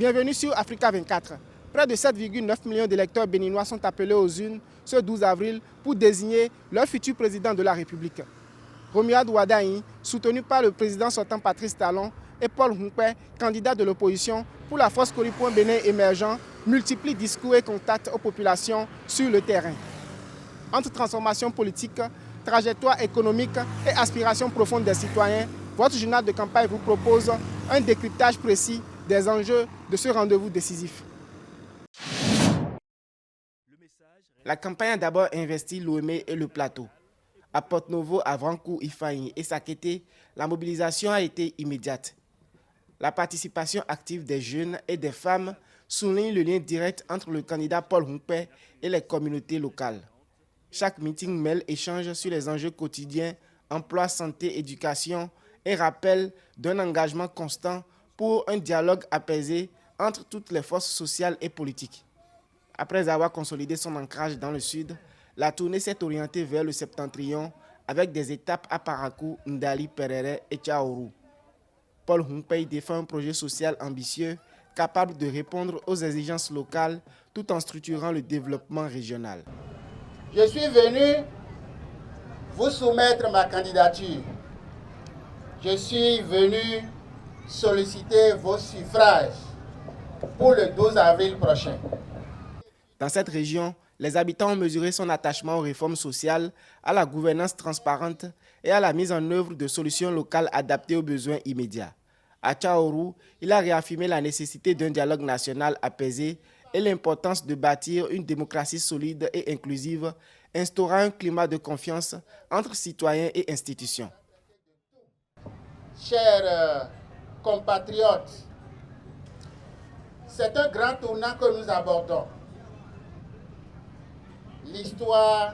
Bienvenue sur Africa 24. Près de 7,9 millions d'électeurs béninois sont appelés aux urnes ce 12 avril pour désigner leur futur président de la République. Romuald Wardani, soutenu par le président sortant Patrice Talon, et Paul Humpé, candidat de l'opposition pour la force Coripo Bénin émergent, multiplient discours et contacts aux populations sur le terrain. Entre transformation politique, trajectoire économique et aspiration profonde des citoyens, votre journal de campagne vous propose un décryptage précis des enjeux de ce rendez-vous décisif. La campagne a d'abord investi Lomé et le plateau. À Porto-Novo, à Vrancou, Ifaï et Sakété, la mobilisation a été immédiate. La participation active des jeunes et des femmes souligne le lien direct entre le candidat Paul Humpé et les communautés locales. Chaque meeting mêle échange sur les enjeux quotidiens, emploi, santé, éducation et rappel d'un engagement constant pour un dialogue apaisé entre toutes les forces sociales et politiques. Après avoir consolidé son ancrage dans le sud, la tournée s'est orientée vers le septentrion avec des étapes à Parakou, Ndali, Perere et Tchaourou. Paul Humpé défend un projet social ambitieux capable de répondre aux exigences locales tout en structurant le développement régional. Je suis venu vous soumettre ma candidature. Je suis venu solliciter vos suffrages pour le 12 avril prochain. Dans cette région, les habitants ont mesuré son attachement aux réformes sociales, à la gouvernance transparente et à la mise en œuvre de solutions locales adaptées aux besoins immédiats. À Tchaourou, il a réaffirmé la nécessité d'un dialogue national apaisé et l'importance de bâtir une démocratie solide et inclusive, instaurant un climat de confiance entre citoyens et institutions. Chers compatriotes, c'est un grand tournant que nous abordons. L'histoire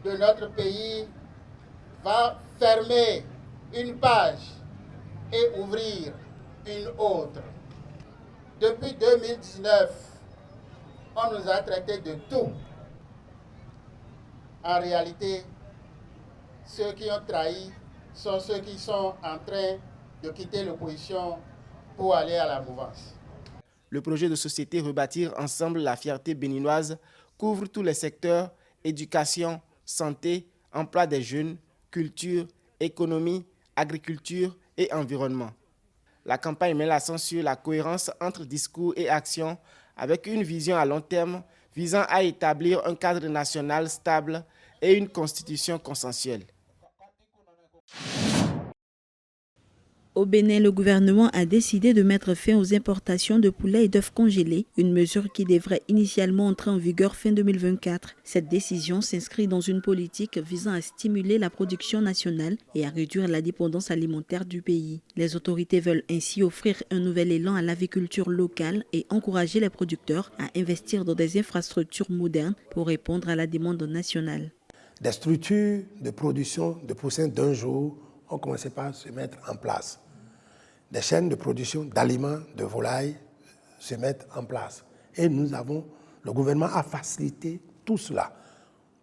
de notre pays va fermer une page et ouvrir une autre. Depuis 2019, on nous a traité de tout. En réalité, ceux qui ont trahi sont ceux qui sont en train de quitter l'opposition pour aller à la mouvance. Le projet de société Rebâtir ensemble la fierté béninoise couvre tous les secteurs, éducation, santé, emploi des jeunes, culture, économie, agriculture et environnement. La campagne met l'accent sur la cohérence entre discours et actions avec une vision à long terme visant à établir un cadre national stable et une constitution consensuelle. Au Bénin, le gouvernement a décidé de mettre fin aux importations de poulets et d'œufs congelés, une mesure qui devrait initialement entrer en vigueur fin 2024. Cette décision s'inscrit dans une politique visant à stimuler la production nationale et à réduire la dépendance alimentaire du pays. Les autorités veulent ainsi offrir un nouvel élan à l'aviculture locale et encourager les producteurs à investir dans des infrastructures modernes pour répondre à la demande nationale. Des structures de production de poussins d'un jour ont commencé par se mettre en place. Des chaînes de production d'aliments, de volailles se mettent en place. Et le gouvernement a facilité tout cela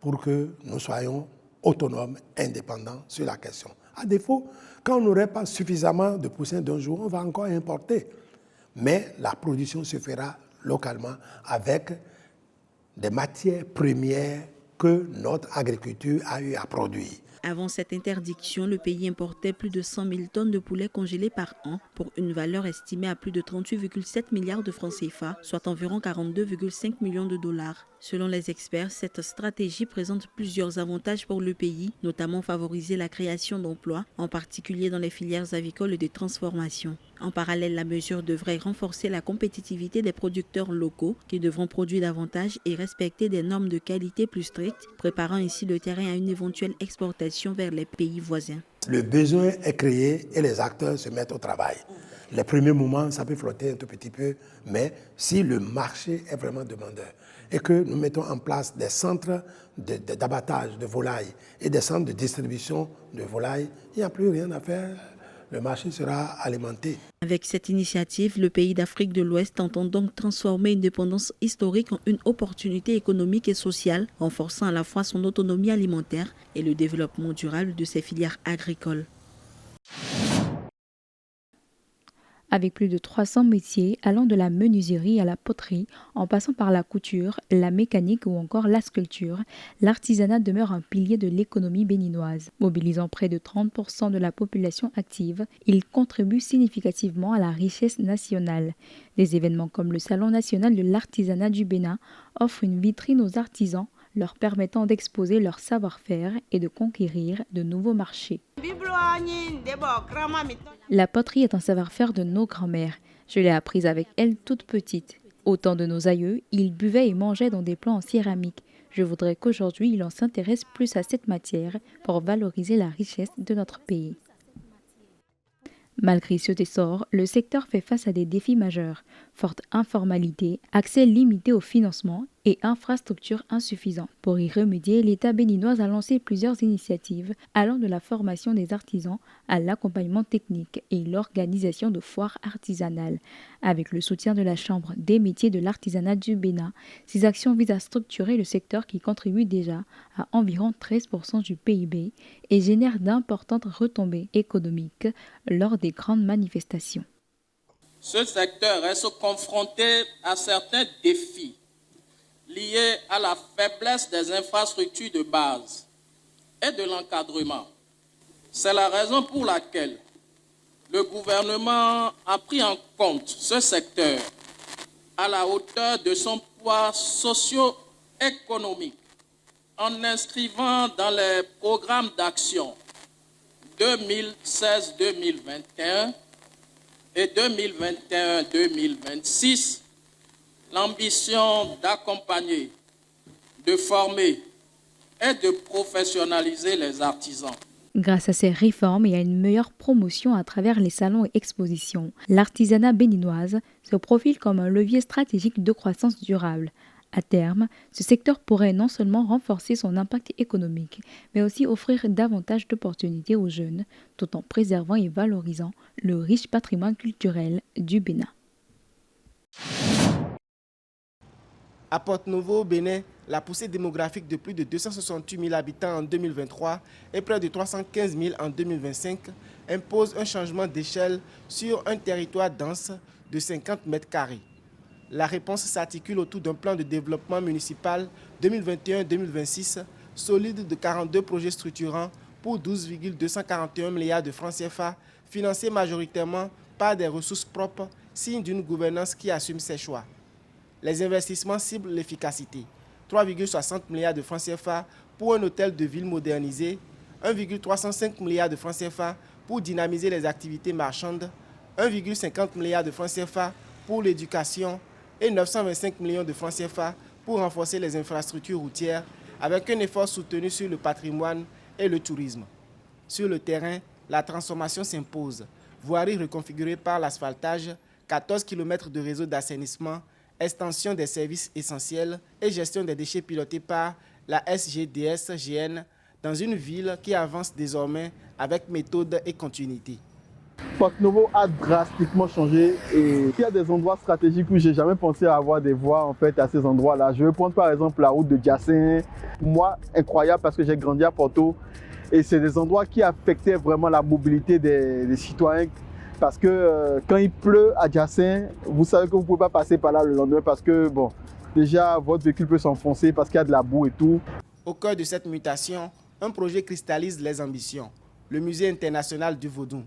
pour que nous soyons autonomes, indépendants sur la question. À défaut, quand on n'aurait pas suffisamment de poussins d'un jour, on va encore importer. Mais la production se fera localement avec des matières premières que notre agriculture a eu à produire. Avant cette interdiction, le pays importait plus de 100 000 tonnes de poulets congelés par an pour une valeur estimée à plus de 38,7 milliards de francs CFA, soit environ 42,5 millions de dollars. Selon les experts, cette stratégie présente plusieurs avantages pour le pays, notamment favoriser la création d'emplois, en particulier dans les filières avicoles et de transformation. En parallèle, la mesure devrait renforcer la compétitivité des producteurs locaux qui devront produire davantage et respecter des normes de qualité plus strictes, préparant ainsi le terrain à une éventuelle exportation vers les pays voisins. Le besoin est créé et les acteurs se mettent au travail. Les premiers moments, ça peut flotter un tout petit peu, mais si le marché est vraiment demandeur et que nous mettons en place des centres d'abattage de volailles et des centres de distribution de volailles, il n'y a plus rien à faire. Le marché sera alimenté. Avec cette initiative, le pays d'Afrique de l'Ouest entend donc transformer une dépendance historique en une opportunité économique et sociale, renforçant à la fois son autonomie alimentaire et le développement durable de ses filières agricoles. Avec plus de 300 métiers allant de la menuiserie à la poterie, en passant par la couture, la mécanique ou encore la sculpture, l'artisanat demeure un pilier de l'économie béninoise. Mobilisant près de 30% de la population active, il contribue significativement à la richesse nationale. Des événements comme le Salon national de l'artisanat du Bénin offrent une vitrine aux artisans, leur permettant d'exposer leur savoir-faire et de conquérir de nouveaux marchés. La poterie est un savoir-faire de nos grands-mères. Je l'ai apprise avec elles toute petite. Au temps de nos aïeux, ils buvaient et mangeaient dans des plats en céramique. Je voudrais qu'aujourd'hui, l'on s'intéresse plus à cette matière pour valoriser la richesse de notre pays. Malgré cet essor, le secteur fait face à des défis majeurs. Forte informalité, accès limité au financement et infrastructures insuffisantes. Pour y remédier, l'État béninois a lancé plusieurs initiatives allant de la formation des artisans à l'accompagnement technique et l'organisation de foires artisanales. Avec le soutien de la Chambre des métiers de l'artisanat du Bénin, ces actions visent à structurer le secteur qui contribue déjà à environ 13% du PIB et génère d'importantes retombées économiques lors des grandes manifestations. Ce secteur reste confronté à certains défis liés à la faiblesse des infrastructures de base et de l'encadrement. C'est la raison pour laquelle le gouvernement a pris en compte ce secteur à la hauteur de son poids socio-économique en inscrivant dans les programmes d'action 2016-2021 et 2021-2026 l'ambition d'accompagner, de former et de professionnaliser les artisans. Grâce à ces réformes et à une meilleure promotion à travers les salons et expositions, l'artisanat béninoise se profile comme un levier stratégique de croissance durable. À terme, ce secteur pourrait non seulement renforcer son impact économique, mais aussi offrir davantage d'opportunités aux jeunes, tout en préservant et valorisant le riche patrimoine culturel du Bénin. À Porto-Novo, au Bénin, la poussée démographique de plus de 268 000 habitants en 2023 et près de 315 000 en 2025 impose un changement d'échelle sur un territoire dense de 50 mètres carrés. La réponse s'articule autour d'un plan de développement municipal 2021-2026 solide de 42 projets structurants pour 12,241 milliards de francs CFA, financés majoritairement par des ressources propres, signe d'une gouvernance qui assume ses choix. Les investissements ciblent l'efficacité. 3,60 milliards de francs CFA pour un hôtel de ville modernisé, 1,305 milliards de francs CFA pour dynamiser les activités marchandes, 1,50 milliards de francs CFA pour l'éducation et 925 millions de francs CFA pour renforcer les infrastructures routières avec un effort soutenu sur le patrimoine et le tourisme. Sur le terrain, la transformation s'impose. Voirie reconfigurée par l'asphaltage, 14 km de réseau d'assainissement, extension des services essentiels et gestion des déchets pilotée par la SGDS-GN dans une ville qui avance désormais avec méthode et continuité. Porto-Novo a drastiquement changé et il y a des endroits stratégiques où j'ai jamais pensé à avoir des voies en fait à ces endroits-là. Je vais prendre par exemple la route de Djassin. Pour moi, incroyable parce que j'ai grandi à Porto et c'est des endroits qui affectaient vraiment la mobilité des citoyens. Parce que quand il pleut à Djassin, vous savez que vous ne pouvez pas passer par là le lendemain parce que bon, déjà votre véhicule peut s'enfoncer parce qu'il y a de la boue et tout. Au cœur de cette mutation, un projet cristallise les ambitions. Le Musée international du Vodou.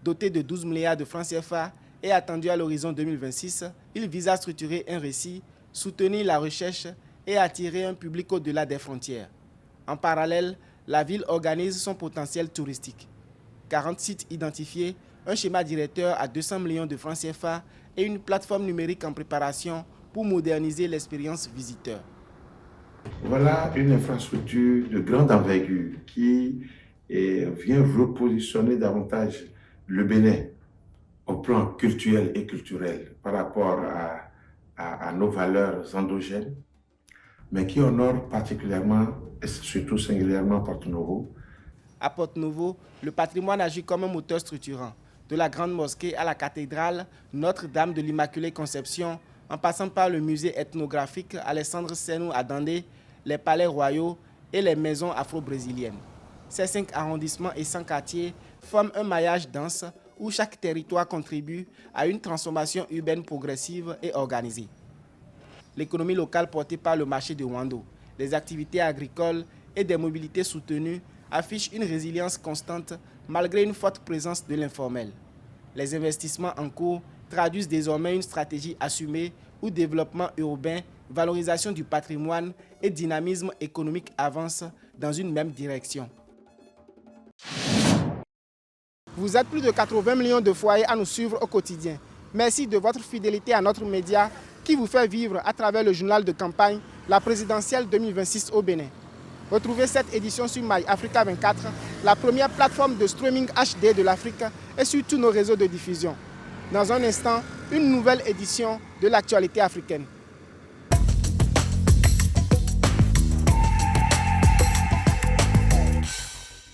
Doté de 12 milliards de francs CFA et attendu à l'horizon 2026, il vise à structurer un récit, soutenir la recherche et attirer un public au-delà des frontières. En parallèle, la ville organise son potentiel touristique. 40 sites identifiés, un schéma directeur à 200 millions de francs CFA et une plateforme numérique en préparation pour moderniser l'expérience visiteur. Voilà une infrastructure de grande envergure qui vient repositionner davantage le Bénin au plan culturel et culturel par rapport à nos valeurs endogènes, mais qui honore particulièrement et surtout singulièrement Porto-Novo. À Porto-Novo, le patrimoine agit comme un moteur structurant. De la grande mosquée à la cathédrale Notre-Dame de l'Immaculée Conception, en passant par le musée ethnographique Alessandre Senou à Dandé, les palais royaux et les maisons afro-brésiliennes. Ces 5 arrondissements et 100 quartiers forment un maillage dense où chaque territoire contribue à une transformation urbaine progressive et organisée. L'économie locale portée par le marché de Wando, des activités agricoles et des mobilités soutenues affiche une résilience constante malgré une forte présence de l'informel. Les investissements en cours traduisent désormais une stratégie assumée où développement urbain, valorisation du patrimoine et dynamisme économique avancent dans une même direction. Vous êtes plus de 80 millions de foyers à nous suivre au quotidien. Merci de votre fidélité à notre média qui vous fait vivre à travers le journal de campagne, la présidentielle 2026 au Bénin. Retrouvez cette édition sur MyAfrica 24, la première plateforme de streaming HD de l'Afrique et sur tous nos réseaux de diffusion. Dans un instant, une nouvelle édition de l'actualité africaine.